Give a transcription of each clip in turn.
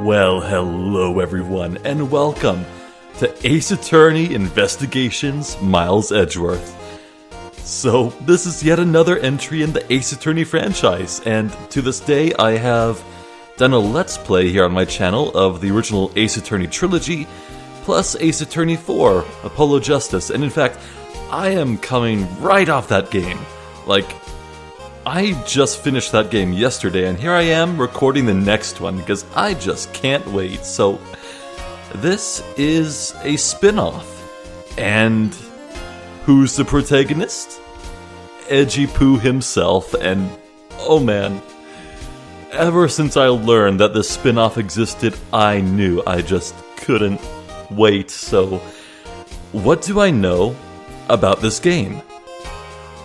Well, hello everyone, and welcome to Ace Attorney Investigations Miles Edgeworth. So, this is yet another entry in the Ace Attorney franchise, and to this day I have done a Let's Play here on my channel of the original Ace Attorney trilogy, plus Ace Attorney 4, Apollo Justice, and in fact, I am coming right off that game. I just finished that game yesterday, and here I am recording the next one because I just can't wait. So, this is a spin-off. And who's the protagonist? Edgy Pooh himself, and oh man, ever since I learned that this spin-off existed, I knew I just couldn't wait. So, what do I know about this game?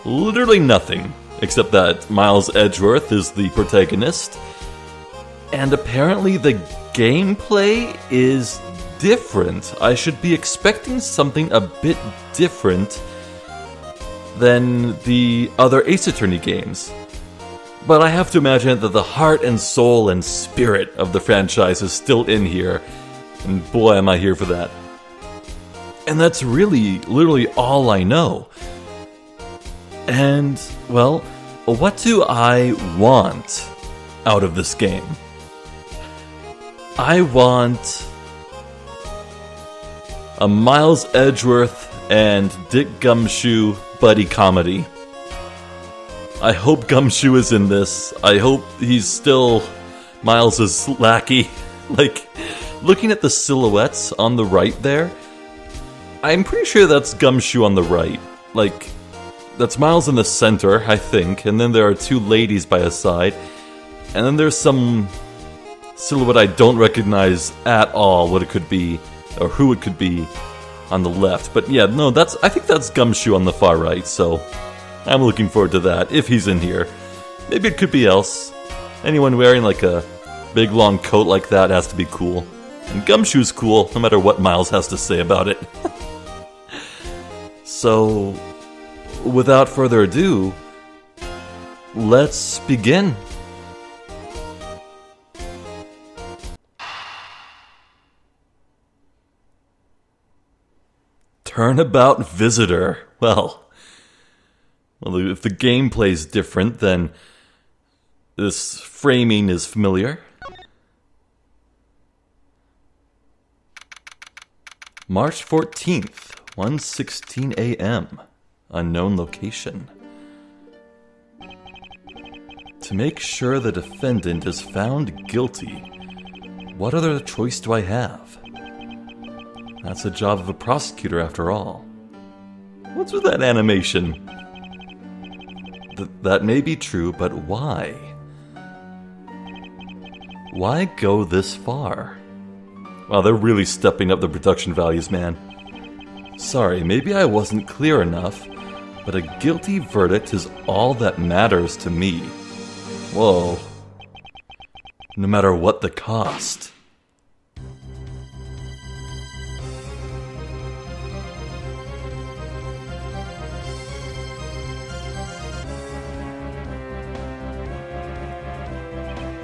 Literally nothing. Except that Miles Edgeworth is the protagonist, and apparently the gameplay is different. I should be expecting something a bit different than the other Ace Attorney games. But I have to imagine that the heart and soul and spirit of the franchise is still in here, and boy am I here for that. And that's really, literally all I know. And, well, what do I want out of this game? I want a Miles Edgeworth and Dick Gumshoe buddy comedy. I hope Gumshoe is in this. I hope he's still Miles' lackey. Looking at the silhouettes on the right there, I'm pretty sure that's Gumshoe on the right. That's Miles in the center, I think, and then there are two ladies by his side, and then there's some silhouette I don't recognize at all what it could be, or who it could be, on the left. But yeah, no, I think that's Gumshoe on the far right, so I'm looking forward to that, if he's in here. Maybe it could be else. Anyone wearing a big long coat like that has to be cool. And Gumshoe's cool, no matter what Miles has to say about it. So, without further ado, let's begin. Turnabout Visitor. Well, if the gameplay's different, then this framing is familiar. March 14th, 1:16 a.m. Unknown location. To make sure the defendant is found guilty, what other choice do I have? That's the job of a prosecutor after all. What's with that animation? That may be true, but why? Why go this far? Wow, they're really stepping up the production values, man. Sorry, maybe I wasn't clear enough, but a guilty verdict is all that matters to me. Whoa. No matter what the cost.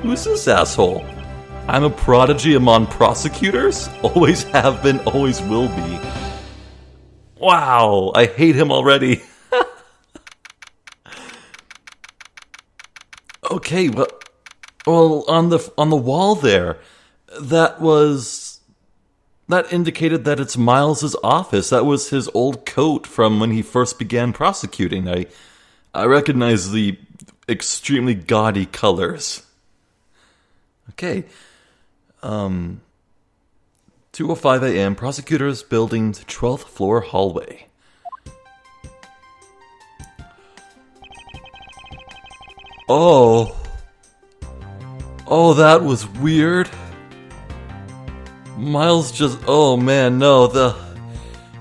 Who's this asshole? I'm a prodigy among prosecutors? Always have been, always will be. Wow, I hate him already. Okay, well, on the wall there, that indicated that it's Miles's office. That was his old coat from when he first began prosecuting. I recognize the extremely gaudy colors. Okay. 2:05 a.m. Prosecutors Building's 12th floor hallway. Oh, that was weird. Miles just... Oh man, no,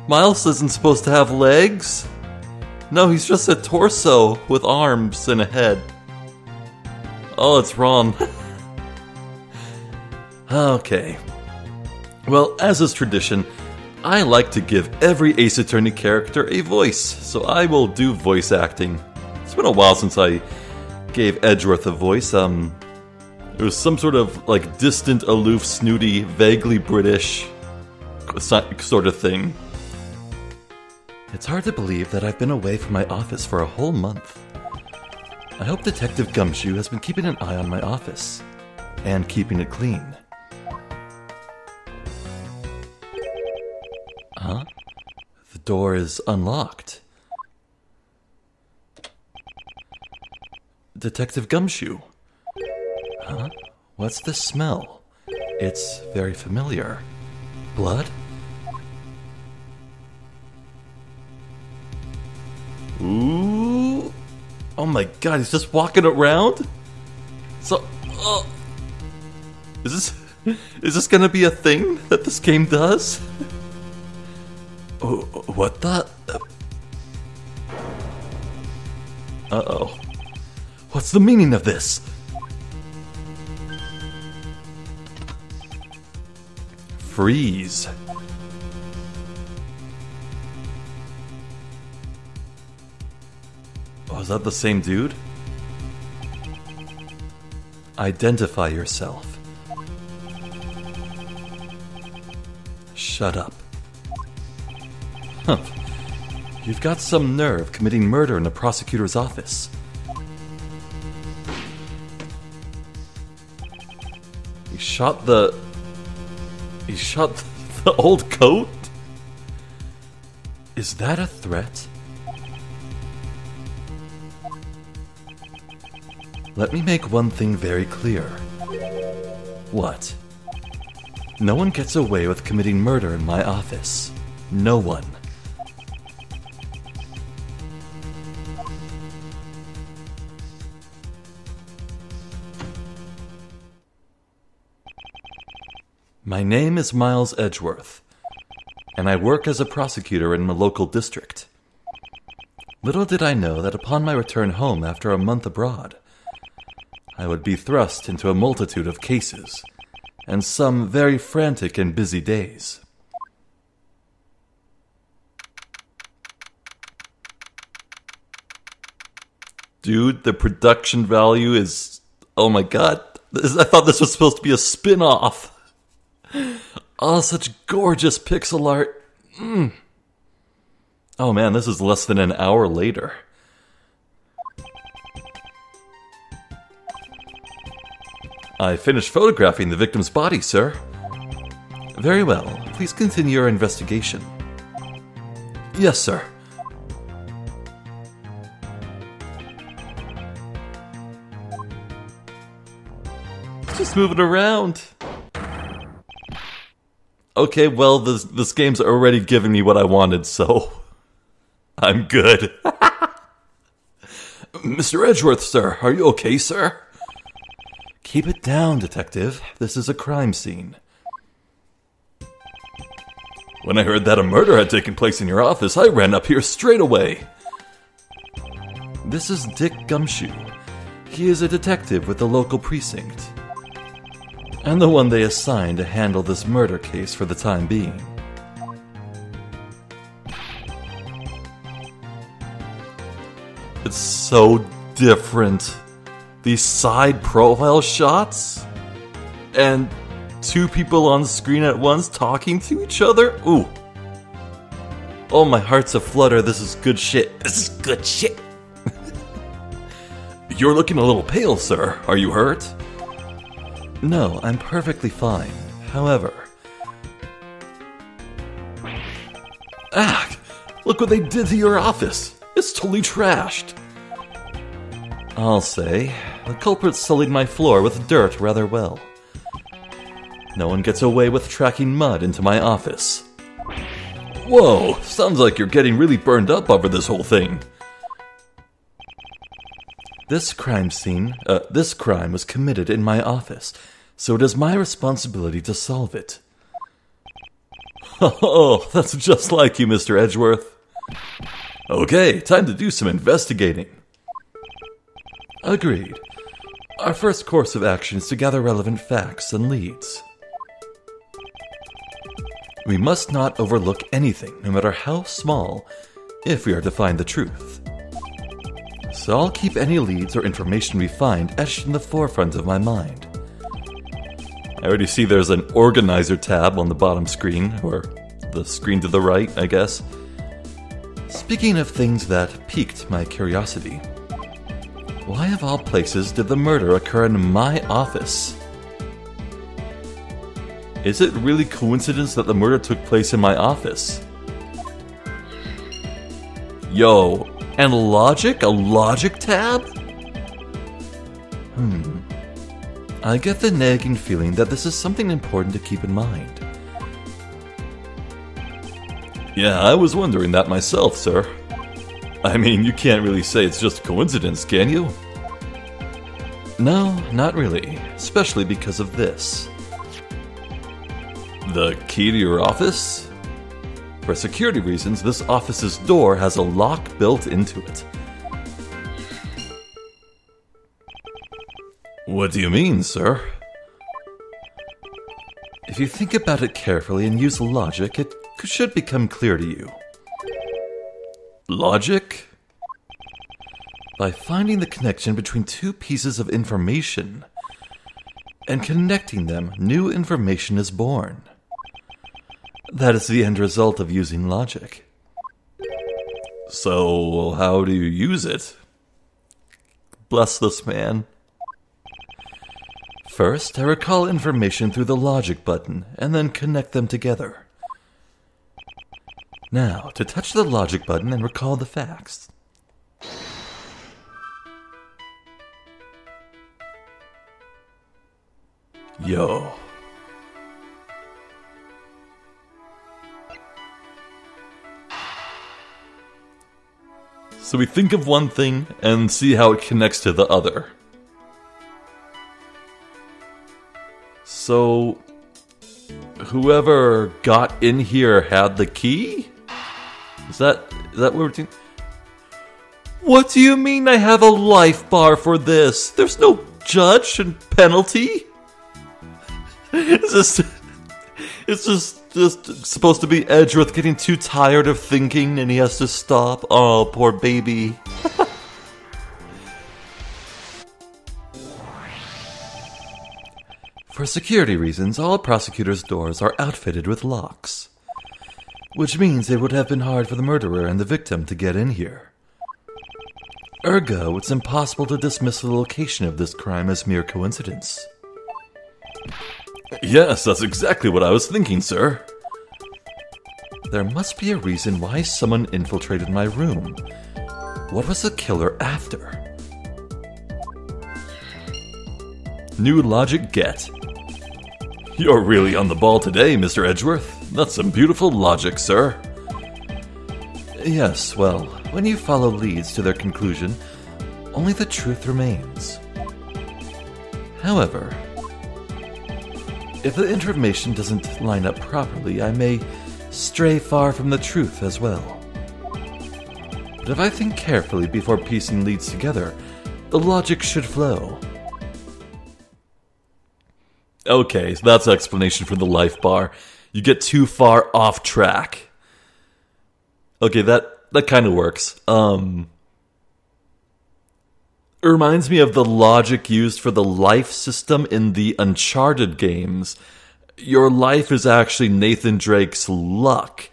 Miles isn't supposed to have legs. No, he's just a torso with arms and a head. Oh, it's wrong. Okay. Well, as is tradition, I like to give every Ace Attorney character a voice, so I will do voice acting. It's been a while since I gave Edgeworth a voice. It was some sort of, like, distant, aloof, snooty, vaguely British sort of thing. It's hard to believe that I've been away from my office for a whole month. I hope Detective Gumshoe has been keeping an eye on my office. And keeping it clean. Huh? The door is unlocked. Detective Gumshoe. Huh? What's the smell? It's very familiar. Blood? Ooh. Oh my god, he's just walking around? So, is this gonna be a thing that this game does? Oh, what the? Uh-oh. What's the meaning of this? Freeze. Oh, is that the same dude? Identify yourself. Shut up. Humph. You've got some nerve committing murder in the prosecutor's office. He shot the old coat? Is that a threat? Let me make one thing very clear. What? No one gets away with committing murder in my office. No one. My name is Miles Edgeworth, and I work as a prosecutor in the local district. Little did I know that upon my return home after a month abroad, I would be thrust into a multitude of cases, and some very frantic and busy days. Dude, the production value is... Oh my god, I thought this was supposed to be a spin-off. Oh, such gorgeous pixel art. Oh man, this is less than an hour later. I finished photographing the victim's body, sir. Very well. Please continue your investigation. Yes, sir. Just moving around. Okay, well, this game's already given me what I wanted, so I'm good. Mr. Edgeworth, sir, are you okay, sir? Keep it down, detective. This is a crime scene. When I heard that a murder had taken place in your office, I ran up here straight away. This is Dick Gumshoe. He is a detective with the local precinct, and the one they assigned to handle this murder case for the time being. It's so different. These side profile shots, and two people on screen at once talking to each other. Ooh. Oh, my heart's aflutter. This is good shit. This is good shit. You're looking a little pale, sir. Are you hurt? No, I'm perfectly fine. However... Ah! Look what they did to your office! It's totally trashed! I'll say, the culprit sullied my floor with dirt rather well. No one gets away with tracking mud into my office. Whoa! Sounds like you're getting really burned up over this whole thing. This crime was committed in my office, so it is my responsibility to solve it. Oh, that's just like you, Mr. Edgeworth. Okay, time to do some investigating. Agreed. Our first course of action is to gather relevant facts and leads. We must not overlook anything, no matter how small, if we are to find the truth. So I'll keep any leads or information we find etched in the forefront of my mind. I already see there's an organizer tab on the bottom screen, or the screen to the right, I guess. Speaking of things that piqued my curiosity, why of all places did the murder occur in my office? Is it really coincidence that the murder took place in my office? Yo, and logic? A logic tab? I get the nagging feeling that this is something important to keep in mind. Yeah, I was wondering that myself, sir. I mean, you can't really say it's just a coincidence, can you? No, not really. Especially because of this. The key to your office? For security reasons, this office's door has a lock built into it. What do you mean, sir? If you think about it carefully and use logic, it should become clear to you. Logic? By finding the connection between two pieces of information and connecting them, new information is born. That is the end result of using logic. So, how do you use it? Bless this man. First, I recall information through the logic button, and then connect them together. Now, to touch the logic button and recall the facts. Yo. So we think of one thing and see how it connects to the other. So, whoever got in here had the key? Is that what we're doing? What do you mean I have a life bar for this? There's no judge and penalty? It's just supposed to be Edgeworth getting too tired of thinking and he has to stop. Oh, poor baby. For security reasons, all prosecutors' doors are outfitted with locks, which means it would have been hard for the murderer and the victim to get in here. Ergo, it's impossible to dismiss the location of this crime as mere coincidence. Yes, that's exactly what I was thinking, sir. There must be a reason why someone infiltrated my room. What was the killer after? New logic get. You're really on the ball today, Mr. Edgeworth. That's some beautiful logic, sir. Yes, well, when you follow leads to their conclusion, only the truth remains. However, if the information doesn't line up properly, I may stray far from the truth as well. But if I think carefully before piecing leads together, the logic should flow. Okay, so that's explanation for the life bar. You get too far off track. Okay, that kind of works. It reminds me of the logic used for the life system in the Uncharted games. Your life is actually Nathan Drake's luck,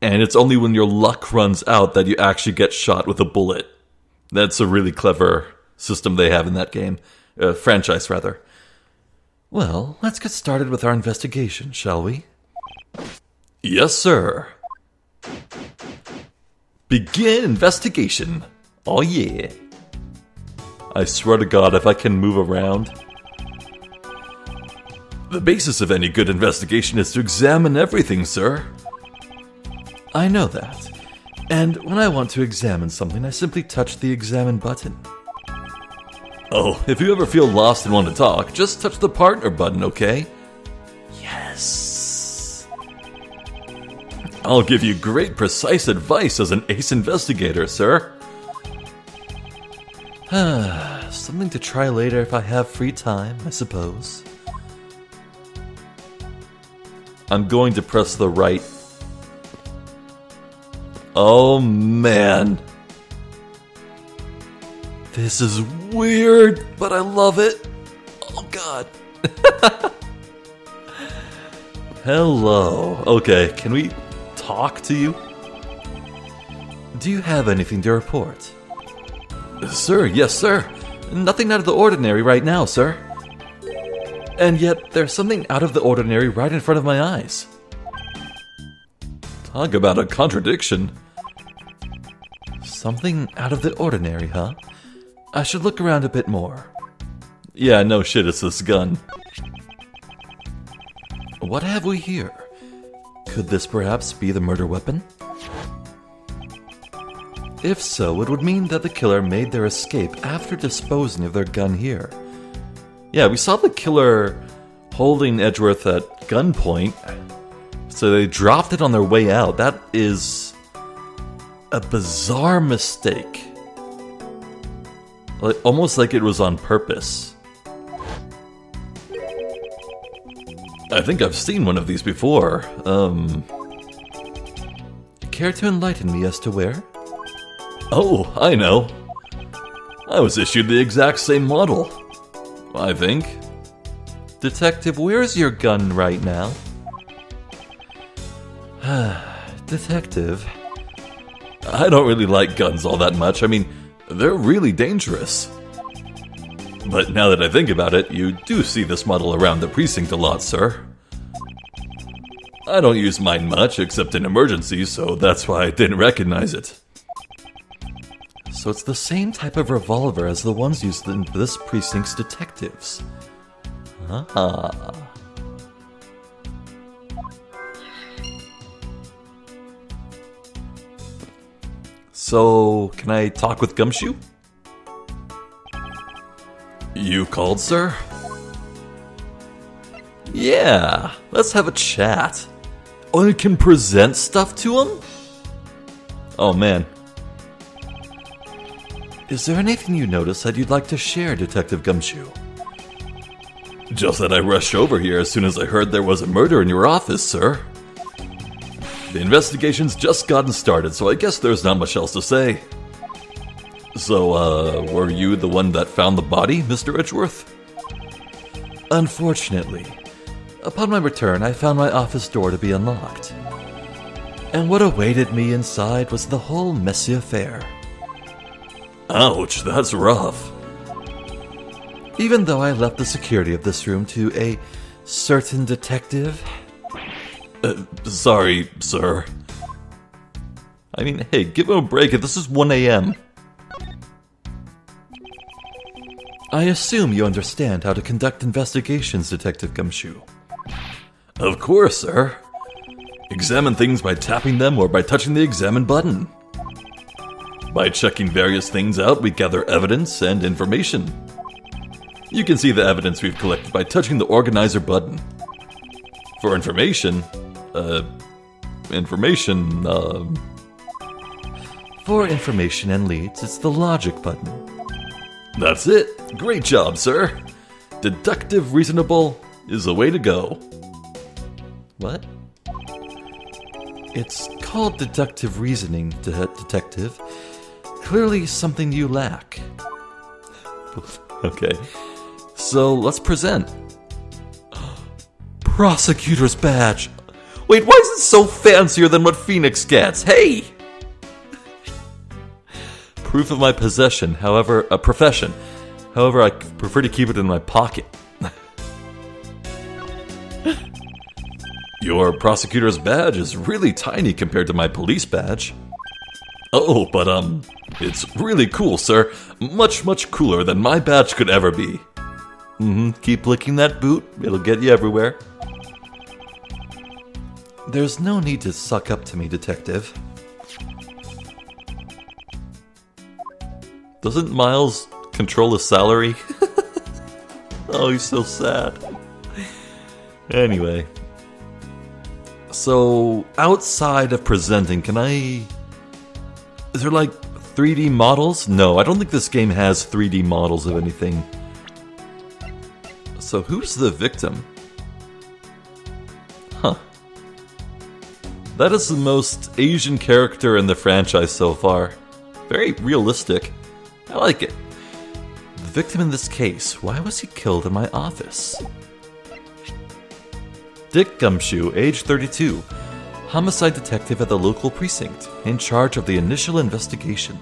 and it's only when your luck runs out that you actually get shot with a bullet. That's a really clever system they have in that game. Franchise, rather. Well, let's get started with our investigation, shall we? Yes, sir. Begin investigation. Oh, yeah. I swear to God, if I can move around. The basis of any good investigation is to examine everything, sir. I know that. And when I want to examine something, I simply touch the examine button. Oh, if you ever feel lost and want to talk, just touch the partner button, okay? Yes. I'll give you great precise advice as an ace investigator, sir. Something to try later if I have free time, I suppose. I'm going to press the right. Oh, man. This is weird, but I love it. Oh, God. Hello. Okay, can we talk to you? Do you have anything to report? Sir, yes, sir. Nothing out of the ordinary right now, sir. And yet, there's something out of the ordinary right in front of my eyes. Talk about a contradiction. Something out of the ordinary, huh? I should look around a bit more. Yeah, no shit, it's this gun. What have we here? Could this perhaps be the murder weapon? If so, it would mean that the killer made their escape after disposing of their gun here. Yeah, we saw the killer holding Edgeworth at gunpoint, so they dropped it on their way out. That is a bizarre mistake. Almost like it was on purpose. I think I've seen one of these before. Care to enlighten me as to where? Oh, I know. I was issued the exact same model, I think. Detective, where's your gun right now? Detective, I don't really like guns all that much. I mean, they're really dangerous. But now that I think about it, you do see this model around the precinct a lot, sir. I don't use mine much, except in emergencies, so that's why I didn't recognize it. So it's the same type of revolver as the ones used in this precinct's detectives. So, can I talk with Gumshoe? You called, sir? Yeah, let's have a chat. Oh, you can present stuff to him? Oh man. Is there anything you notice that you'd like to share, Detective Gumshoe? Just that I rushed over here as soon as I heard there was a murder in your office, sir. The investigation's just gotten started, so I guess there's not much else to say. So, were you the one that found the body, Mr. Edgeworth? Unfortunately, upon my return, I found my office door to be unlocked. And what awaited me inside was the whole messy affair. Ouch, that's rough. Even though I left the security of this room to a certain detective... sorry, sir. I mean, hey, give him a break. This is 1 a.m. I assume you understand how to conduct investigations, Detective Gumshoe. Of course, sir. Examine things by tapping them or by touching the examine button. By checking various things out, we gather evidence and information. You can see the evidence we've collected by touching the organizer button. For information... For information and leads, it's the logic button. That's it. Great job, sir. Deductive reasonable is the way to go. What? It's called deductive reasoning, Detective. Clearly something you lack. Okay. So, let's present. Prosecutors Badge! Wait, why is it so fancier than what Phoenix gets? Hey! Proof of my possession, however, a profession. However, I prefer to keep it in my pocket. Your prosecutor's badge is really tiny compared to my police badge. Oh, but it's really cool, sir. Much, much cooler than my badge could ever be. Keep licking that boot, it'll get you everywhere. There's no need to suck up to me, Detective. Doesn't Miles control his salary? Oh, he's so sad. Anyway. So, outside of presenting, can I... Is there like 3D models? No, I don't think this game has 3D models of anything. So who's the victim? Huh. That is the most Asian character in the franchise so far. Very realistic. I like it. The victim in this case, why was he killed in my office? Dick Gumshoe, age 32, homicide detective at the local precinct, in charge of the initial investigation.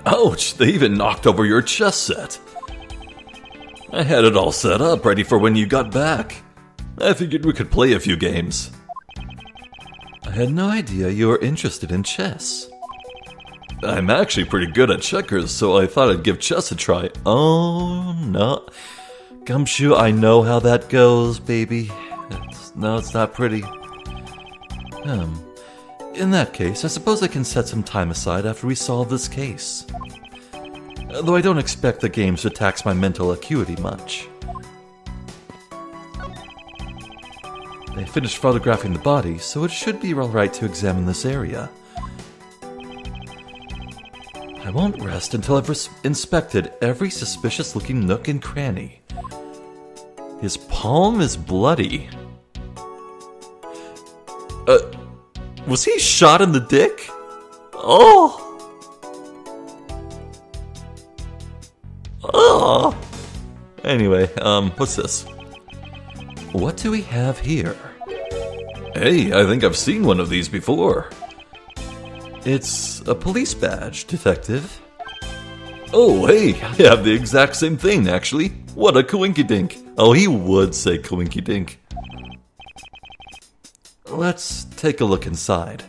Ouch, they even knocked over your chess set. I had it all set up, ready for when you got back. I figured we could play a few games. I had no idea you were interested in chess. I'm actually pretty good at checkers, so I thought I'd give chess a try. Oh, no. Gumshoe, I know how that goes, baby. It's not pretty. In that case, I suppose I can set some time aside after we solve this case. Though I don't expect the games to tax my mental acuity much. They finished photographing the body, so it should be alright to examine this area. I won't rest until I've inspected every suspicious-looking nook and cranny. His palm is bloody. Was he shot in the dick? Oh! Oh! Anyway, what's this? What do we have here? Hey, I think I've seen one of these before. It's a police badge, detective. Oh, hey, I have the exact same thing, actually. What a coinkydink. Oh, he would say coinkydink. Let's take a look inside.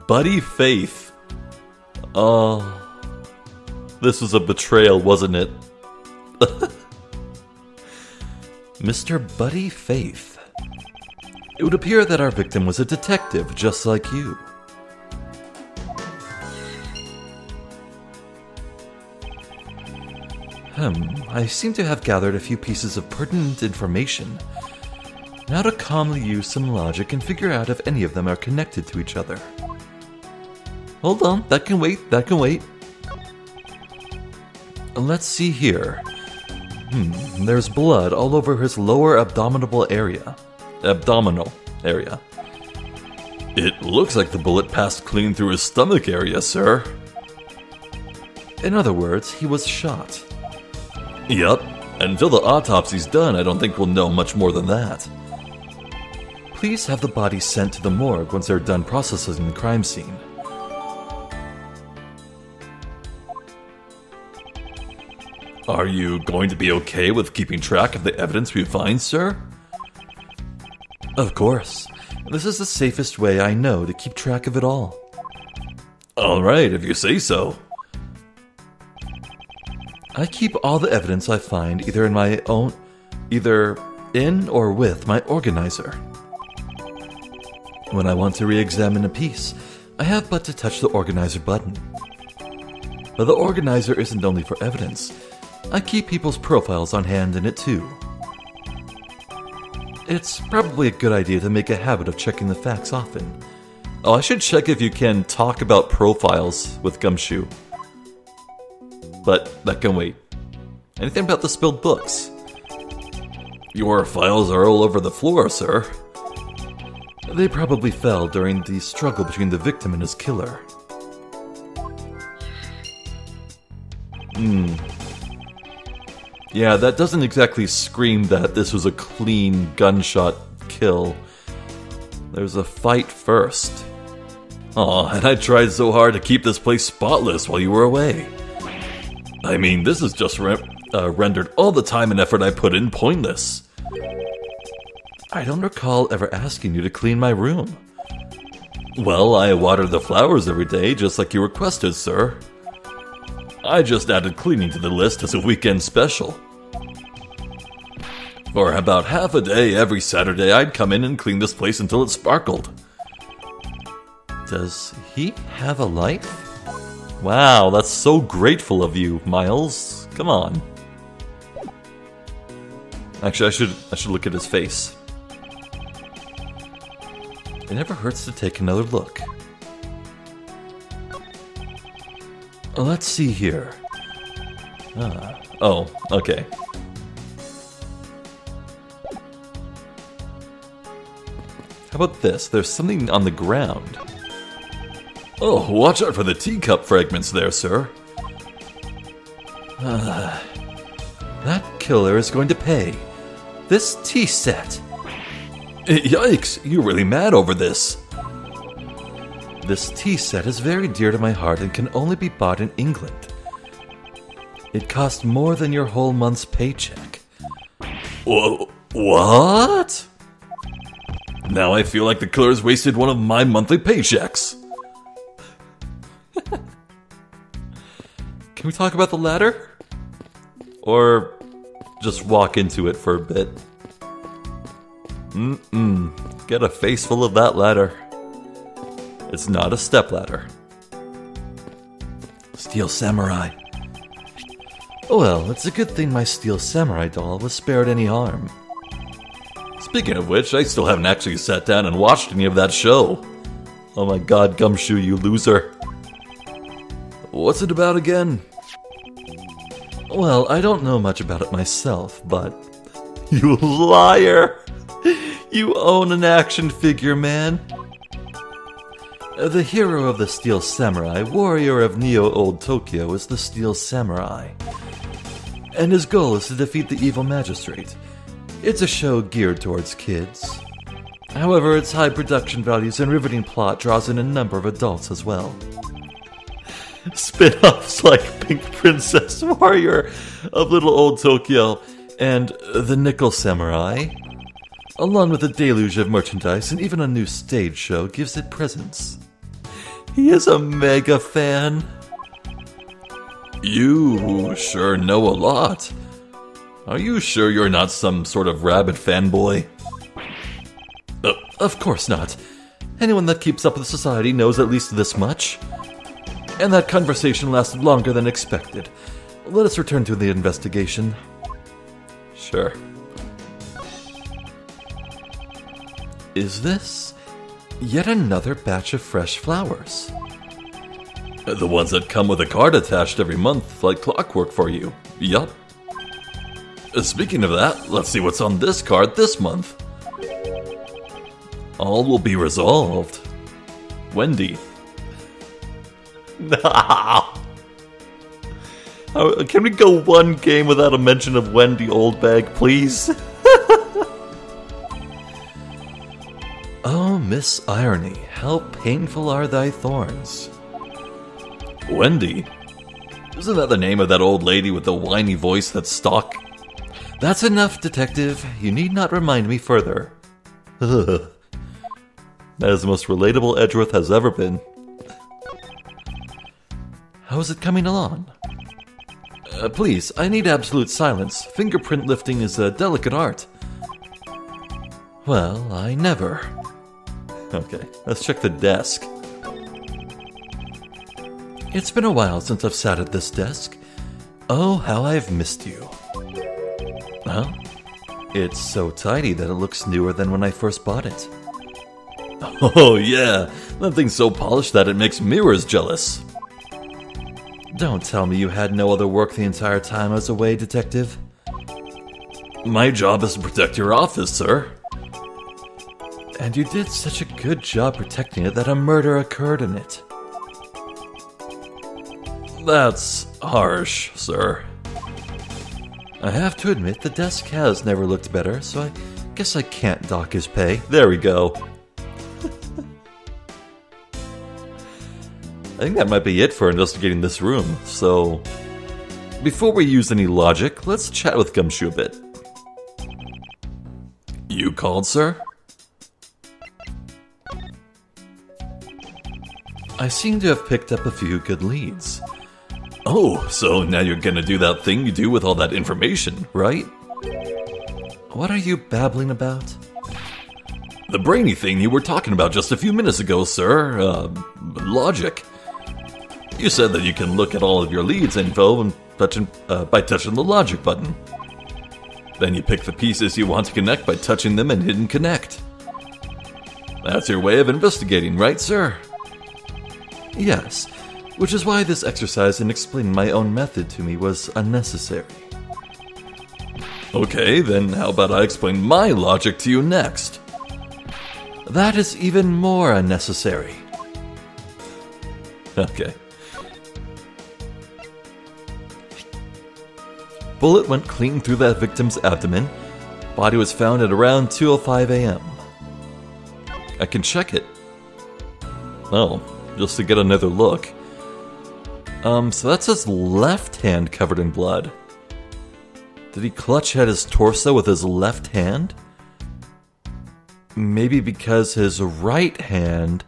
Buddy Faith. Oh, this was a betrayal, wasn't it? Mr. Buddy Faith. It would appear that our victim was a detective, just like you. I seem to have gathered a few pieces of pertinent information. Now to calmly use some logic and figure out if any of them are connected to each other. Hold on, that can wait, that can wait. Let's see here. There's blood all over his lower abdominal area. It looks like the bullet passed clean through his stomach area, sir. In other words, he was shot. Yup. Until the autopsy's done, I don't think we'll know much more than that. Please have the body sent to the morgue once they're done processing the crime scene. Are you going to be okay with keeping track of the evidence we find, sir? Of course. This is the safest way I know to keep track of it all. Alright, if you say so. I keep all the evidence I find either in or with my organizer. When I want to re-examine a piece, I have but to touch the organizer button. But the organizer isn't only for evidence. I keep people's profiles on hand in it too. It's probably a good idea to make a habit of checking the facts often. Oh, I should check if you can talk about profiles with Gumshoe. But that can wait. Anything about the spilled books? Your files are all over the floor, sir. They probably fell during the struggle between the victim and his killer. Yeah, that doesn't exactly scream that this was a clean gunshot kill. There's a fight first. Aw, and I tried so hard to keep this place spotless while you were away. I mean, this has just rendered all the time and effort I put in pointless. I don't recall ever asking you to clean my room. Well, I water the flowers every day, just like you requested, sir. I just added cleaning to the list as a weekend special. For about half a day every Saturday, I'd come in and clean this place until it sparkled. Does he have a life? Wow, that's so grateful of you, Miles. Come on. Actually, I should look at his face. It never hurts to take another look. Let's see here. Oh, okay. How about this? There's something on the ground. Oh, watch out for the teacup fragments there, sir. That killer is going to pay. This tea set. Yikes, you're really mad over this. This tea set is very dear to my heart and can only be bought in England. It cost more than your whole month's paycheck. Whoa, what? Now I feel like the killer's wasted one of my monthly paychecks. Can we talk about the ladder? Or just walk into it for a bit? Get a face full of that ladder. It's not a stepladder. Steel Samurai. Well, it's a good thing my Steel Samurai doll was spared any harm. Speaking of which, I still haven't actually sat down and watched any of that show. Oh my god, Gumshoe, you loser. What's it about again? Well, I don't know much about it myself, but... You liar! You own an action figure, man. The hero of the Steel Samurai, warrior of Neo-Old Tokyo, is the Steel Samurai. And his goal is to defeat the evil magistrate. It's a show geared towards kids. However, its high production values and riveting plot draws in a number of adults as well. Spin-offs like Pink Princess Warrior of Little Old Tokyo and The Nickel Samurai, along with a deluge of merchandise and even a new stage show, gives it presence. He is a mega fan. You sure know a lot. Are you sure you're not some sort of rabid fanboy? Of course not. Anyone that keeps up with society knows at least this much. And that conversation lasted longer than expected. Let us return to the investigation. Sure. Is this yet another batch of fresh flowers? The ones that come with a card attached every month, like clockwork for you. Yup. Speaking of that, let's see what's on this card this month. All will be resolved. Wendy. Nah. Can we go one game without a mention of Wendy Oldbag, please? Oh, Miss Irony, how painful are thy thorns. Wendy? Isn't that the name of that old lady with the whiny voice that's stock? That's enough, detective. You need not remind me further. That is the most relatable Edgeworth has ever been. How is it coming along? Please, I need absolute silence. Fingerprint lifting is a delicate art. Well, I never. Okay, let's check the desk. It's been a while since I've sat at this desk. Oh, how I've missed you. Huh? It's so tidy that it looks newer than when I first bought it. Oh yeah, that thing's so polished that it makes mirrors jealous. Don't tell me you had no other work the entire time I was away, detective. My job is to protect your office, sir. And you did such a good job protecting it that a murder occurred in it. That's harsh, sir. I have to admit, the desk has never looked better, so I guess I can't dock his pay. There we go. I think that might be it for investigating this room, so... Before we use any logic, let's chat with Gumshoe a bit. You called, sir? I seem to have picked up a few good leads. Oh, so now you're gonna do that thing you do with all that information, right? What are you babbling about? The brainy thing you were talking about just a few minutes ago, sir. Logic. You said that you can look at all of your leads info and by touching the logic button. Then you pick the pieces you want to connect by touching them and hitting connect. That's your way of investigating, right, sir? Yes, which is why this exercise in explaining my own method to me was unnecessary. Okay, then how about I explain my logic to you next? That is even more unnecessary. Okay. bullet went clean through that victim's abdomen. Body was found at around 2:05 a.m. I can check it. Oh, just to get another look. So that's his left hand covered in blood. Did he clutch at his torso with his left hand? Maybe because his right hand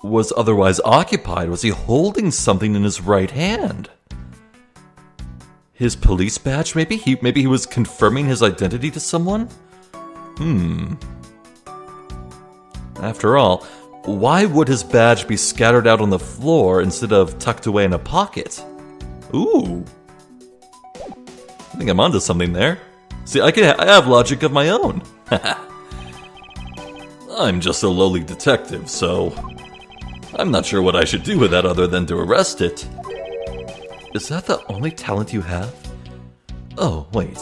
was otherwise occupied. Was he holding something in his right hand? His police badge, maybe? Maybe he was confirming his identity to someone? After all, why would his badge be scattered out on the floor instead of tucked away in a pocket? Ooh. I think I'm onto something there. See, I have logic of my own. I'm just a lowly detective, so I'm not sure what I should do with that other than to arrest it. Is that the only talent you have? Oh, wait.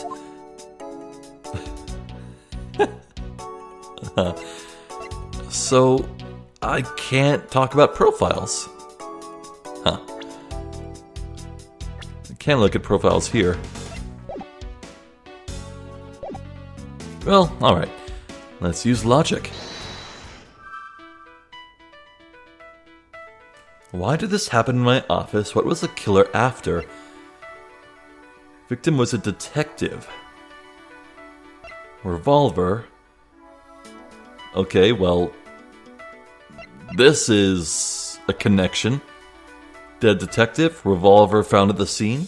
So, I can't talk about profiles. Huh. I can't look at profiles here. Well, alright. Let's use logic. Why did this happen in my office? What was the killer after? Victim was a detective. Revolver. Okay, well, this is a connection. Dead detective, revolver found at the scene.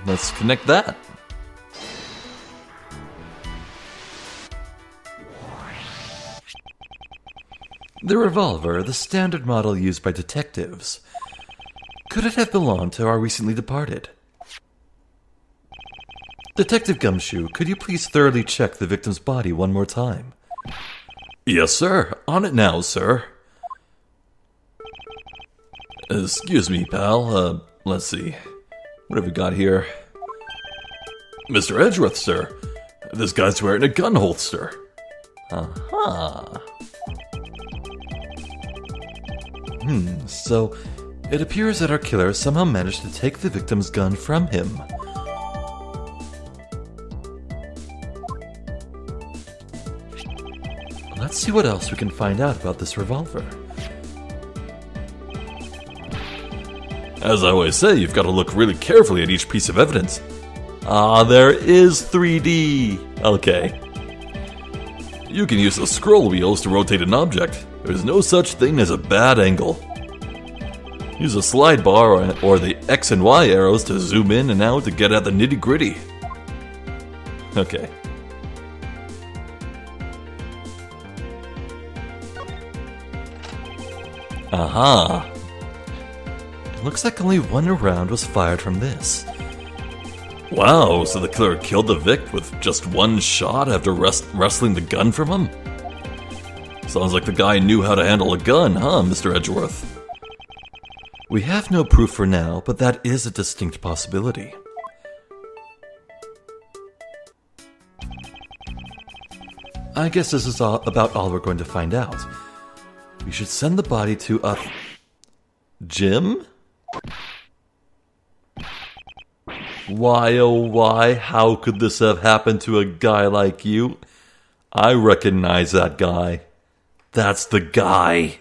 Let's connect that. The revolver, the standard model used by detectives. Could it have belonged to our recently departed? Detective Gumshoe, could you please thoroughly check the victim's body one more time? Yes, sir. On it now, sir. Excuse me, pal. Let's see. What have we got here? Mr. Edgeworth, sir. This guy's wearing a gun holster. Aha. So it appears that our killer somehow managed to take the victim's gun from him. Let's see what else we can find out about this revolver. As I always say, you've got to look really carefully at each piece of evidence. Ah, there is 3D! Okay. You can use the scroll wheels to rotate an object. There's no such thing as a bad angle. Use a slide bar or the X and Y arrows to zoom in and out to get at the nitty-gritty. Okay. Aha! It looks like only one round was fired from this. Wow, so the killer killed the Vic with just one shot after wrestling the gun from him? Sounds like the guy knew how to handle a gun, huh, Mr. Edgeworth? We have no proof for now, but that is a distinct possibility. I guess this is about all we're going to find out. We should send the body to a... Jim? Why, oh why, how could this have happened to a guy like you? I recognize that guy. That's the guy.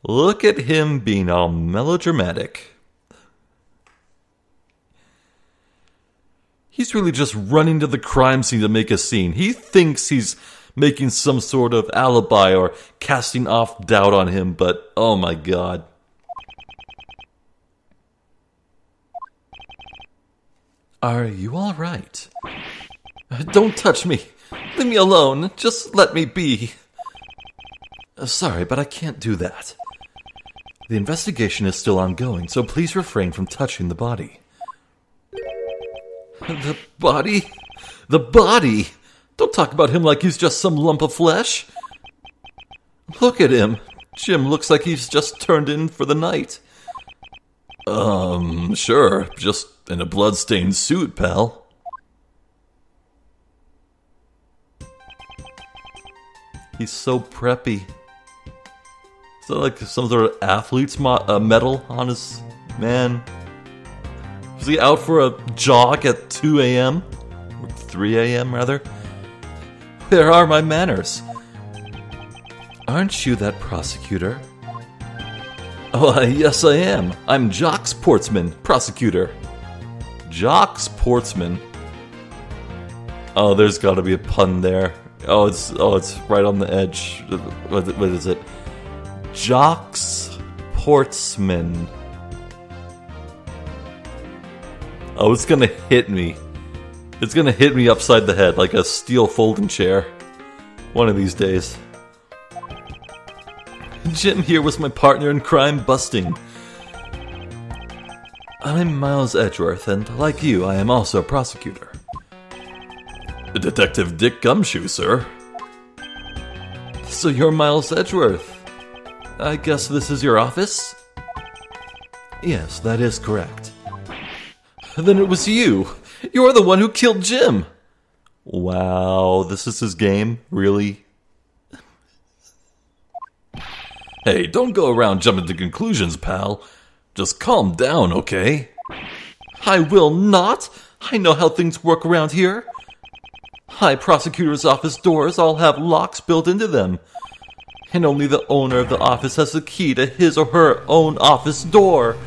Look at him being all melodramatic. He's really just running to the crime scene to make a scene. He thinks he's making some sort of alibi or casting off doubt on him, but oh my god. Are you all right? Don't touch me. Leave me alone. Just let me be. Sorry, but I can't do that. The investigation is still ongoing, so please refrain from touching the body. The body? The body? Don't talk about him like he's just some lump of flesh. Look at him. Jim looks like he's just turned in for the night. Sure. Just in a blood-stained suit, pal. He's so preppy. Is that like some sort of athlete's medal on his Man. Was he out for a jog at 2 a.m.? Or 3 a.m. rather? Where are my manners? Aren't you that prosecutor? Oh, yes I am. I'm Jock Sportsman, prosecutor. Jock Sportsman. Oh, there's gotta be a pun there. Oh, it's right on the edge. What is it? Jock Sportsman. Oh, it's gonna hit me. It's gonna hit me upside the head like a steel folding chair. One of these days. Jim here was my partner in crime busting. I'm Miles Edgeworth, and like you, I am also a prosecutor. Detective Dick Gumshoe, sir. So you're Miles Edgeworth. I guess this is your office? Yes, that is correct. Then it was you. You're the one who killed Jim. Wow, this is his game? Really? Hey, don't go around jumping to conclusions, pal. Just calm down, okay? I will not. I know how things work around here. High prosecutor's office doors all have locks built into them. And only the owner of the office has the key to his or her own office door.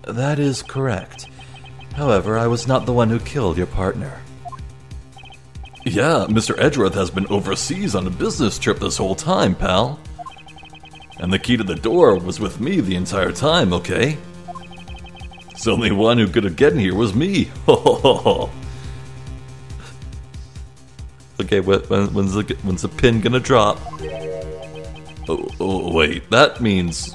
That is correct. However, I was not the one who killed your partner. Yeah, Mr. Edgeworth has been overseas on a business trip this whole time, pal. And the key to the door was with me the entire time, okay? The only one who could have gotten here was me. Ho ho ho ho. Okay, when's the pin gonna drop? Oh, wait, that means...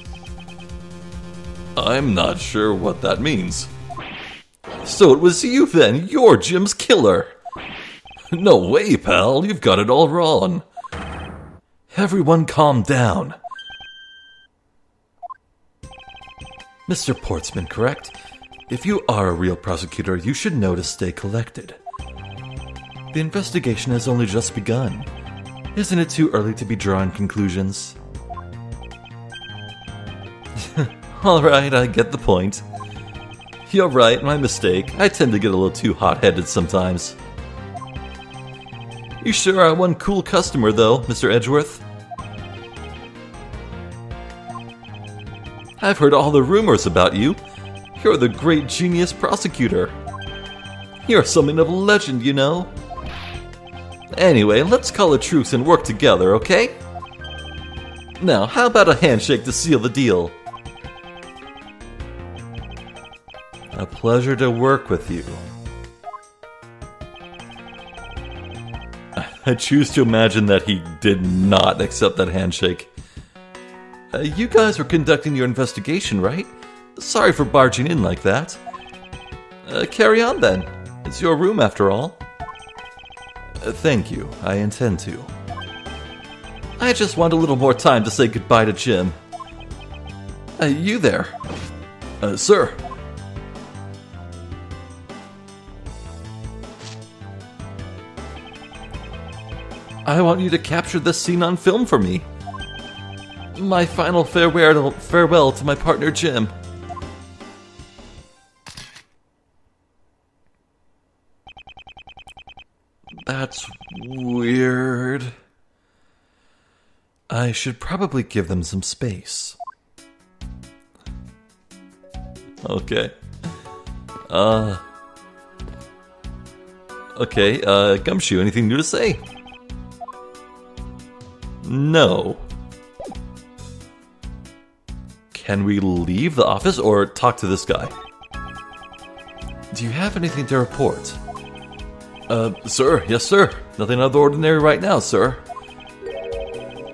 I'm not sure what that means. So it was you then, you're Jim's killer! No way, pal, you've got it all wrong. Everyone calm down. Mr. Portsman, correct? If you are a real prosecutor, you should know to stay collected. The investigation has only just begun. Isn't it too early to be drawing conclusions? Alright, I get the point. You're right, my mistake. I tend to get a little too hot-headed sometimes. You sure are one cool customer, though, Mr. Edgeworth. I've heard all the rumors about you. You're the great genius prosecutor. You're something of a legend, you know. Anyway, let's call a truce and work together, okay? Now, how about a handshake to seal the deal? A pleasure to work with you. I choose to imagine that he did not accept that handshake. You guys were conducting your investigation, right? Sorry for barging in like that. Carry on then. It's your room after all. Thank you. I intend to. I just want a little more time to say goodbye to Jim. You there? Sir. I want you to capture this scene on film for me. My final farewell to my partner Jim. That's weird. I should probably give them some space. Okay. Okay, Gumshoe, anything new to say? No. Can we leave the office or talk to this guy? Do you have anything to report? Sir, yes sir. Nothing out of the ordinary right now, sir.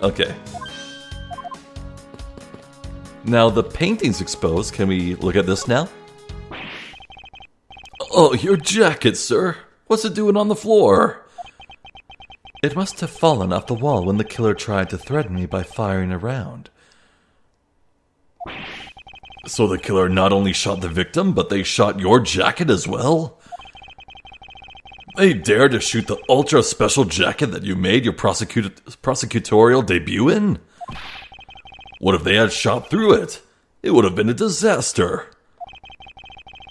Okay. Now the painting's exposed. Can we look at this now? Oh, your jacket, sir. What's it doing on the floor? It must have fallen off the wall when the killer tried to threaten me by firing a round. So the killer not only shot the victim, but they shot your jacket as well? They dared to shoot the ultra special jacket that you made your prosecutorial debut in? What if they had shot through it? It would have been a disaster.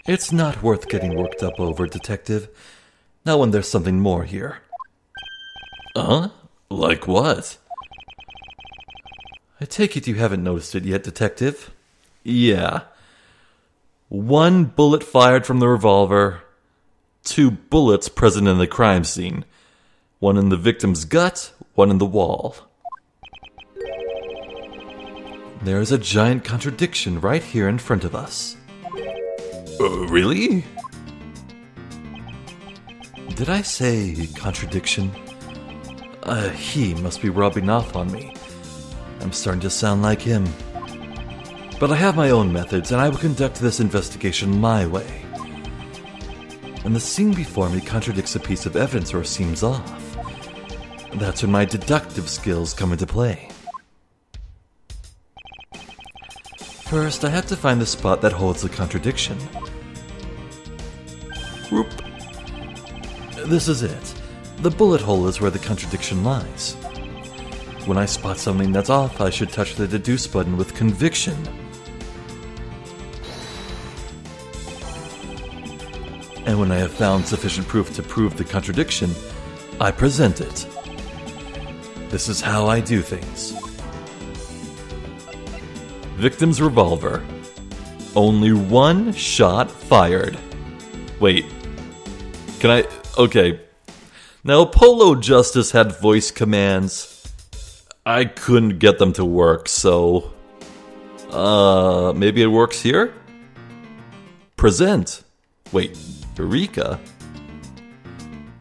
It's not worth getting worked up over, Detective. Not when there's something more here. Like what? I take it you haven't noticed it yet, Detective? Yeah. 1 bullet fired from the revolver. 2 bullets present in the crime scene. 1 in the victim's gut, 1 in the wall. There is a giant contradiction right here in front of us. Really? Did I say contradiction? He must be rubbing off on me. I'm starting to sound like him. But I have my own methods, and I will conduct this investigation my way. And the scene before me contradicts a piece of evidence or seems off. That's when my deductive skills come into play. First, I have to find the spot that holds the contradiction. Whoop. This is it. The bullet hole is where the contradiction lies. When I spot something that's off, I should touch the deduce button with conviction. And when I have found sufficient proof to prove the contradiction, I present it. This is how I do things. Victim's revolver. Only 1 shot fired. Wait. Can I... Okay. Now, Polo Justice had voice commands. I couldn't get them to work, so... maybe it works here? Present. Wait, Eureka?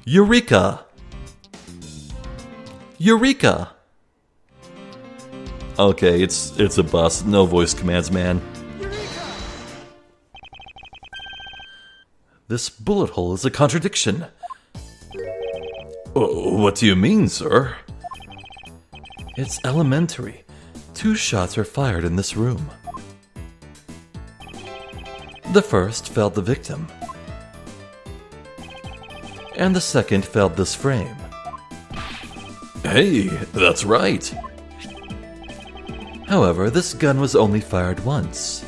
Eureka! Eureka! Okay, it's a bust. No voice commands, man. Eureka! This bullet hole is a contradiction. What do you mean, sir? It's elementary. 2 shots are fired in this room. The first felled the victim, and the second felled this frame. Hey, that's right. However, this gun was only fired once.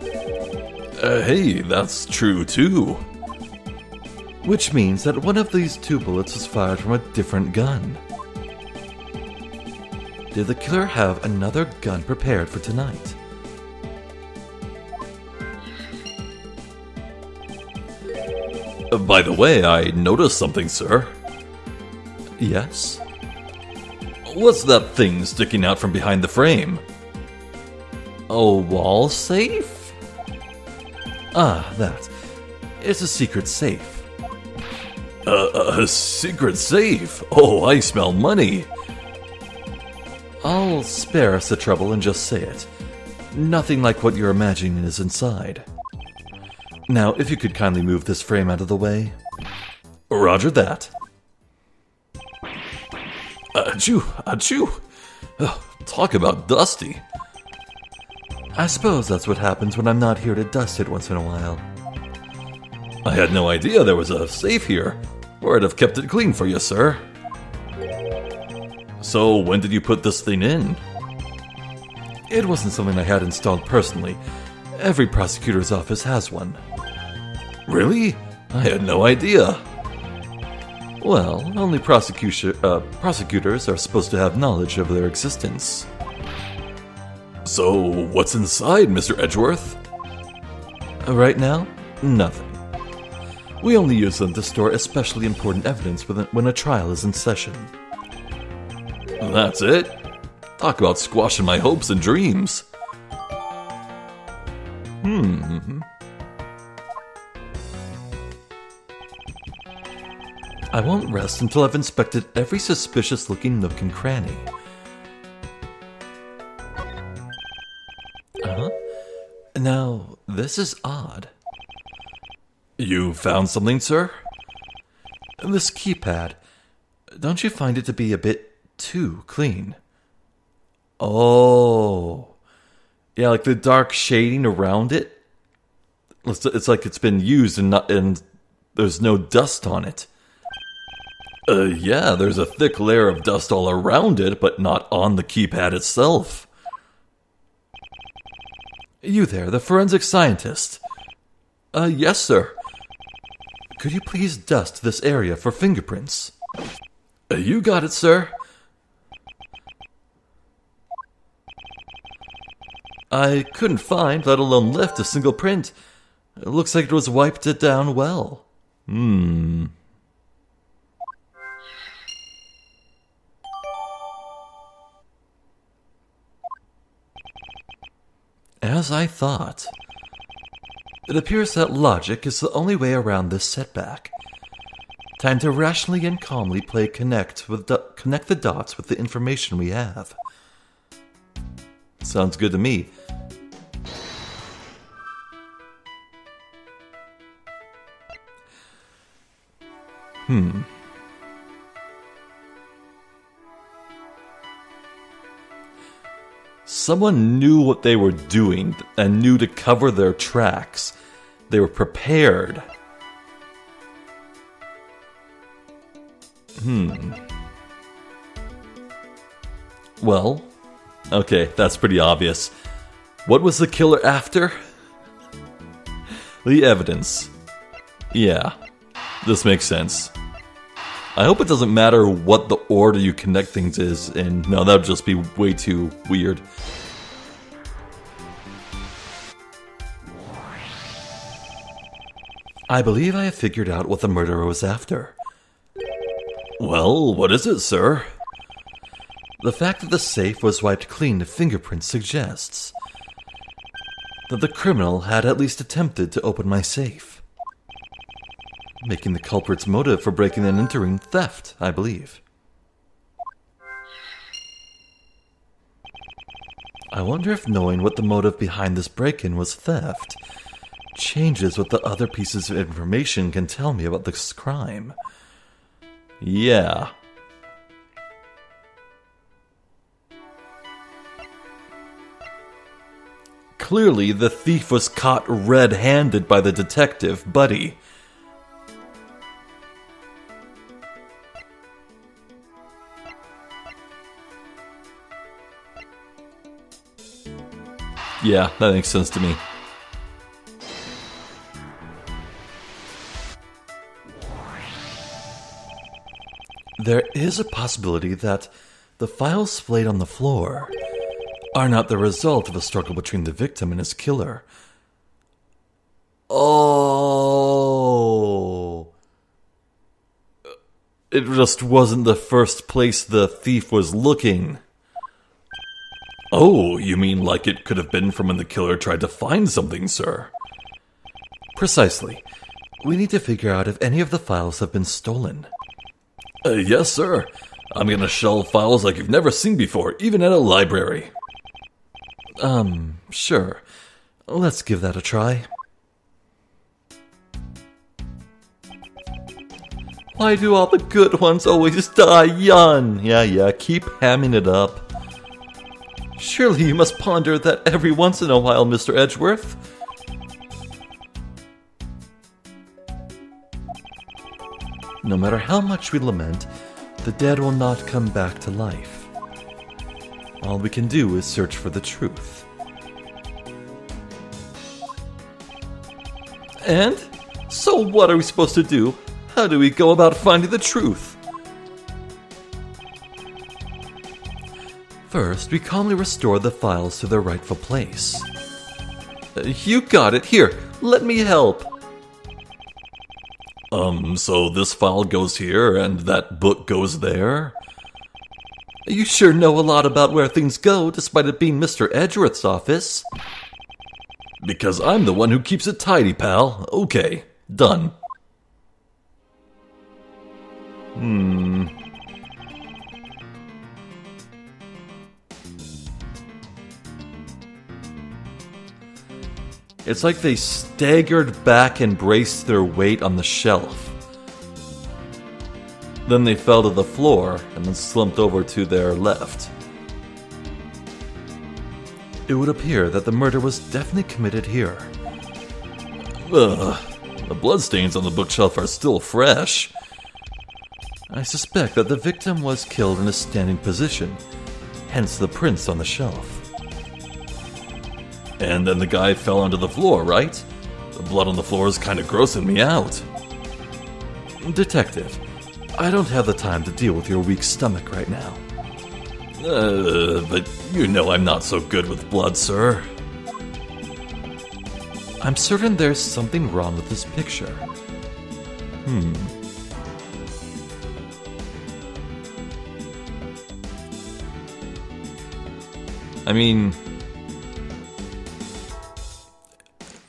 Hey, that's true too. Which means that one of these 2 bullets was fired from a different gun. Did the killer have another gun prepared for tonight? By the way, I noticed something, sir. Yes? What's that thing sticking out from behind the frame? A wall safe? Ah, that. It's a secret safe. A secret safe? Oh, I smell money. I'll spare us the trouble and just say it. Nothing like what you're imagining is inside. Now, if you could kindly move this frame out of the way. Roger that. Achoo, achoo. Oh, talk about dusty. I suppose that's what happens when I'm not here to dust it once in a while. I had no idea there was a safe here, or I'd have kept it clean for you, sir. So, when did you put this thing in? It wasn't something I had installed personally. Every prosecutor's office has one. Really? I had no idea. Well, only prosecutors are supposed to have knowledge of their existence. So, what's inside, Mr. Edgeworth? Right now, nothing. We only use them to store especially important evidence when a trial is in session. That's it? Talk about squashing my hopes and dreams. I won't rest until I've inspected every suspicious-looking nook and cranny. Now, this is odd. You found something, sir? This keypad. Don't you find it to be a bit too clean? Oh. Yeah, like the dark shading around it. It's like it's been used and there's no dust on it. Yeah, there's a thick layer of dust all around it, but not on the keypad itself. You there, the forensic scientist. Yes, sir. Could you please dust this area for fingerprints? You got it, sir. I couldn't find, let alone lift, a single print. It looks like it was wiped it down well. As I thought. It appears that logic is the only way around this setback. Time to rationally and calmly connect the dots with the information we have. Sounds good to me. Someone knew what they were doing and knew to cover their tracks. They were prepared. Well, okay, that's pretty obvious. What was the killer after? The evidence. Yeah, this makes sense. I hope it doesn't matter what the order you connect things is in. No, that would just be way too weird. I believe I have figured out what the murderer was after. Well, what is it, sir? The fact that the safe was wiped clean of fingerprints suggests that the criminal had at least attempted to open my safe, making the culprit's motive for breaking and entering theft, I believe. I wonder if knowing what the motive behind this break-in was theft changes what the other pieces of information can tell me about this crime. Yeah. Clearly, the thief was caught red-handed by the detective, Buddy. Yeah, that makes sense to me. There is a possibility that the files splayed on the floor are not the result of a struggle between the victim and his killer. Oh. It just wasn't the first place the thief was looking. Oh, you mean like it could have been from when the killer tried to find something, sir? Precisely. We need to figure out if any of the files have been stolen. Yes, sir. I'm gonna shelve files like you've never seen before, even at a library. Sure. Let's give that a try. Why do all the good ones always die young? Yeah, keep hamming it up. Surely you must ponder that every once in a while, Mr. Edgeworth. No matter how much we lament, the dead will not come back to life. All we can do is search for the truth. And? So what are we supposed to do? How do we go about finding the truth? First, we calmly restore the files to their rightful place. You got it. Here, let me help. So this file goes here, and that book goes there? You sure know a lot about where things go, despite it being Mr. Edgeworth's office. Because I'm the one who keeps it tidy, pal. Okay, done. It's like they staggered back and braced their weight on the shelf. Then they fell to the floor and then slumped over to their left. It would appear that the murder was definitely committed here. Ugh, the bloodstains on the bookshelf are still fresh. I suspect that the victim was killed in a standing position, hence the prints on the shelf. And then the guy fell onto the floor, right? The blood on the floor is kind of grossing me out. Detective, I don't have the time to deal with your weak stomach right now. But you know I'm not so good with blood, sir. I'm certain there's something wrong with this picture. I mean...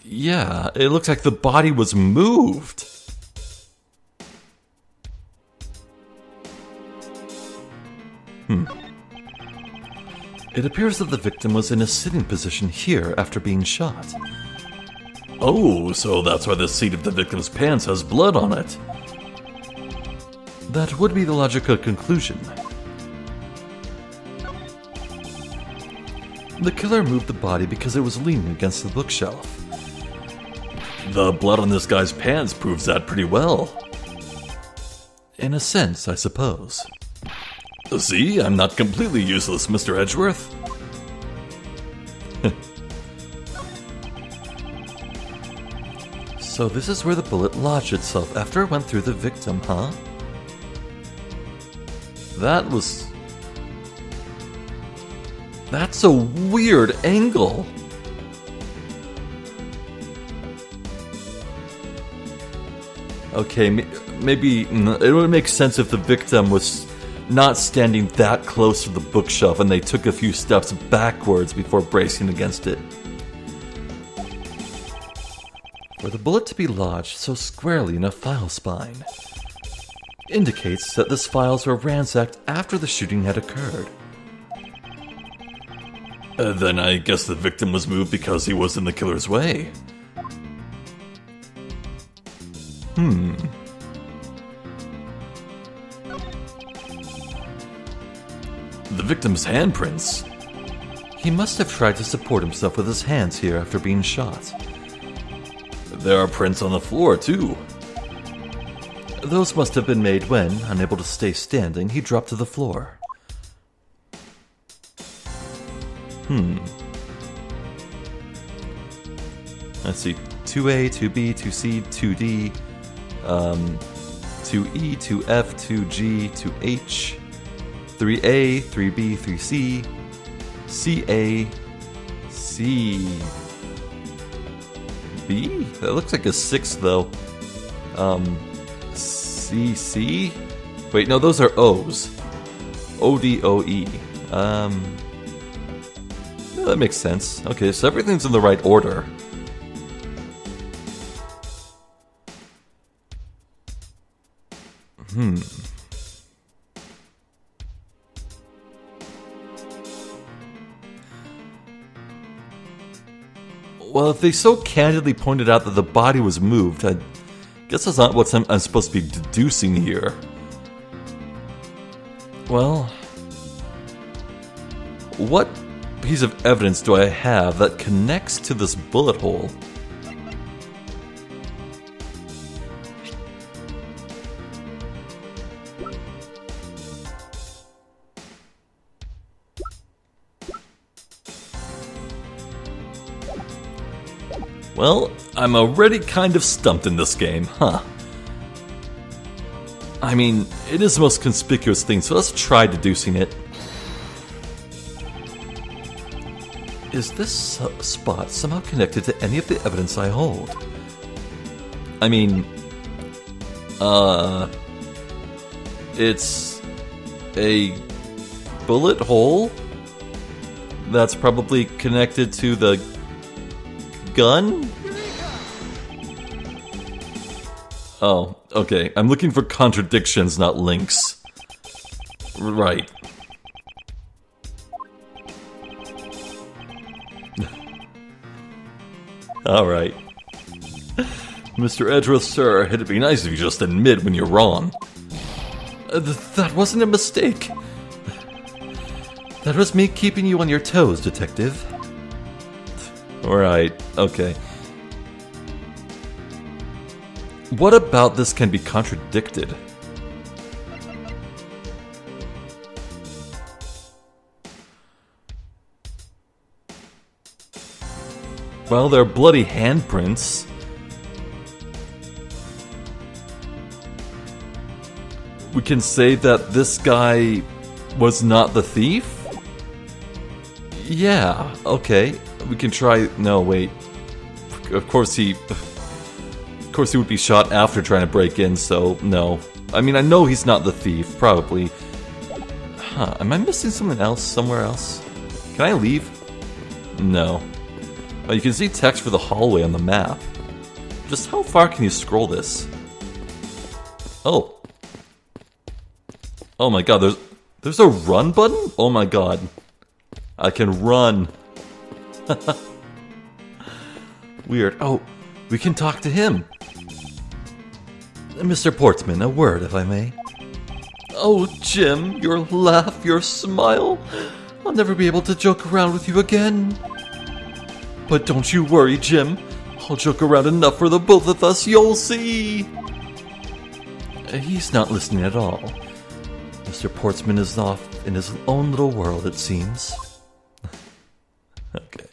yeah, it looks like the body was moved. It appears that the victim was in a sitting position here after being shot. Oh, so that's why the seat of the victim's pants has blood on it. That would be the logical conclusion. The killer moved the body because it was leaning against the bookshelf. The blood on this guy's pants proves that pretty well. In a sense, I suppose. See, I'm not completely useless, Mr. Edgeworth. So this is where the bullet lodged itself after it went through the victim, huh? That's a weird angle. Okay, maybe it would make sense if the victim was not standing that close to the bookshelf and they took a few steps backwards before bracing against it. For the bullet to be lodged so squarely in a file spine indicates that this files were ransacked after the shooting had occurred. Then I guess the victim was moved because he was in the killer's way. The victim's handprints. He must have tried to support himself with his hands here after being shot. There are prints on the floor, too. Those must have been made when, unable to stay standing, he dropped to the floor. Let's see. 2A, 2B, 2C, 2D, 2E, 2F, 2G, 2H, 3A, 3B, 3C, CA, C... B? That looks like a 6, though. CC? Wait, no, those are O's. ODOE. Yeah, that makes sense. Okay, so everything's in the right order. Well, if they so candidly pointed out that the body was moved, I guess that's not what I'm supposed to be deducing here. Well, what piece of evidence do I have that connects to this bullet hole? Well, I'm already kind of stumped in this game, huh? I mean, it is the most conspicuous thing, so let's try deducing it. Is this spot somehow connected to any of the evidence I hold? I mean, it's a bullet hole that's probably connected to the gun? Oh, okay. I'm looking for contradictions, not links. Right. Alright. Mr. Edgeworth, sir, it'd be nice if you just admit when you're wrong. That wasn't a mistake. That was me keeping you on your toes, Detective. Alright, okay. What about this can be contradicted? Well, they're bloody handprints. We can say that this guy was not the thief? Yeah, okay. We can try... No, wait. Of course he would be shot after trying to break in, so no. I mean, I know he's not the thief, probably. Huh, am I missing something else somewhere else? Can I leave? No. Oh, you can see text for the hallway on the map. Just how far can you scroll this? Oh. Oh my god, there's a run button? Oh my god. I can run. Weird. Oh, we can talk to him. Mr. Portsman, a word, if I may. Oh, Jim, your laugh, your smile. I'll never be able to joke around with you again. But don't you worry, Jim. I'll joke around enough for the both of us, you'll see. He's not listening at all. Mr. Portsman is off in his own little world, it seems. Okay.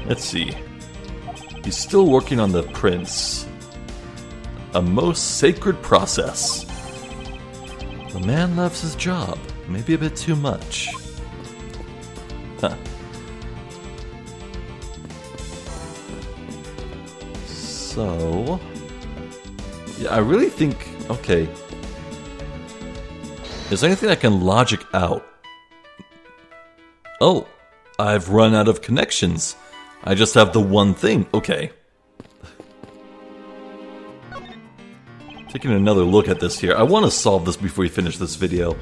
Let's see. He's still working on the prints. A most sacred process. The man loves his job. Maybe a bit too much. Huh. So... yeah, I really think... okay. Is there anything I can logic out? Oh, I've run out of connections. I just have the one thing. Okay. Taking another look at this here. I want to solve this before we finish this video.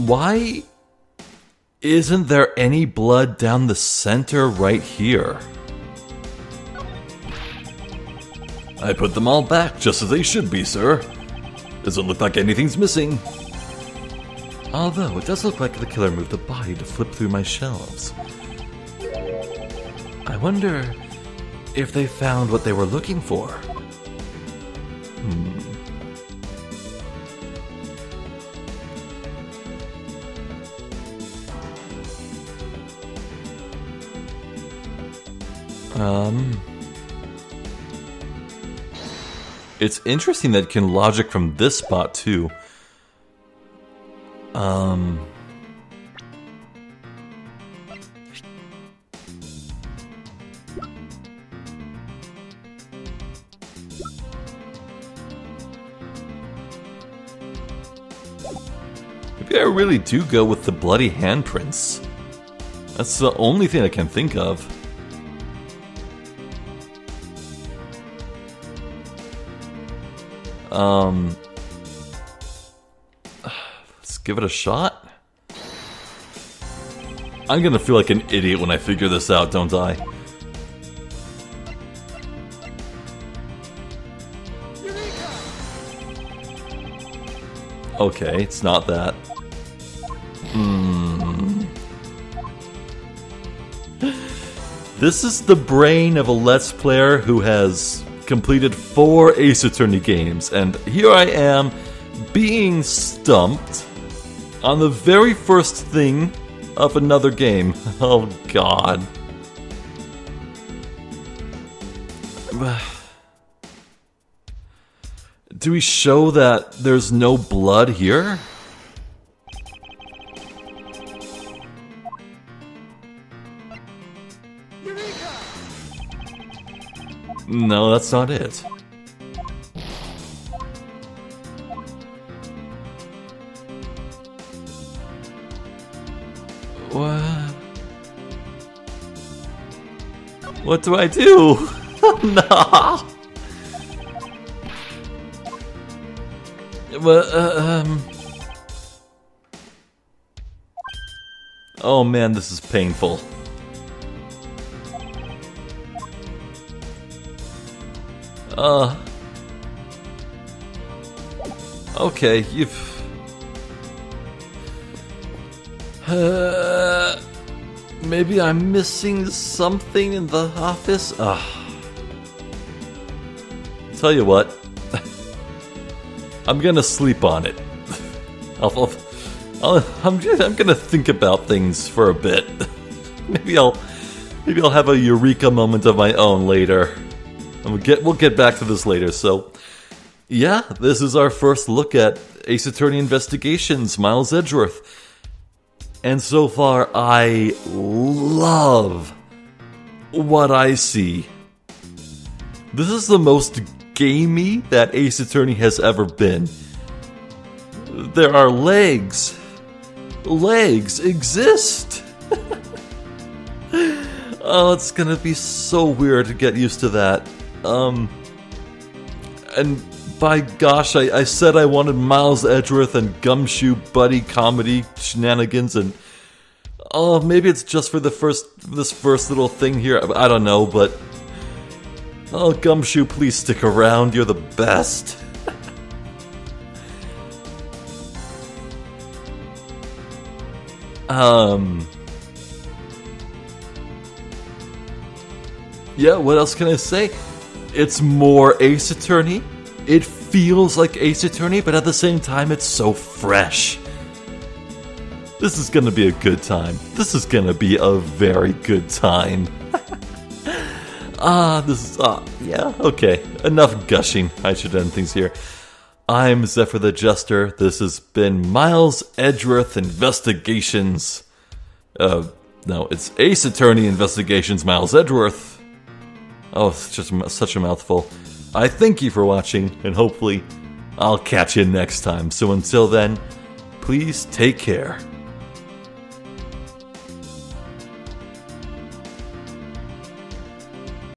Why isn't there any blood down the center right here? I put them all back just as they should be, sir. Doesn't look like anything's missing. Although, it does look like the killer moved the body to flip through my shelves. I wonder if they found what they were looking for. It's interesting that it can logic from this spot too. Maybe I really do go with the bloody handprints. That's the only thing I can think of. Let's give it a shot. I'm gonna feel like an idiot when I figure this out, don't I? Okay, it's not that. This is the brain of a Let's Player who has completed 4 Ace Attorney games, and here I am being stumped on the very first thing of another game. Oh god. Do we show that there's no blood here? No, that's not it. What do I do? No. Oh man, this is painful. Okay, maybe I'm missing something in the office? Tell you what, I'm gonna sleep on it. I'm gonna think about things for a bit. Maybe I'll have a eureka moment of my own later. And we'll get back to this later. So, yeah, this is our first look at Ace Attorney Investigations, Miles Edgeworth. And so far, I love what I see. This is the most gamey that Ace Attorney has ever been. There are legs. Legs exist. Oh, it's gonna be so weird to get used to that. And by gosh, I said I wanted Miles Edgeworth and gumshoe buddy comedy shenanigans, and oh, maybe it's just for this first little thing here. I don't know, but oh, Gumshoe, please stick around. You're the best. Yeah, what else can I say? It's more Ace Attorney. It feels like Ace Attorney, but at the same time, it's so fresh. This is gonna be a good time. This is gonna be a very good time. Yeah, okay. Enough gushing. I should end things here. I'm Zephyr the Jester. This has been Miles Edgeworth Investigations. No, it's Ace Attorney Investigations, Miles Edgeworth. Oh, it's just such a mouthful. I thank you for watching, and hopefully I'll catch you next time. So until then, please take care.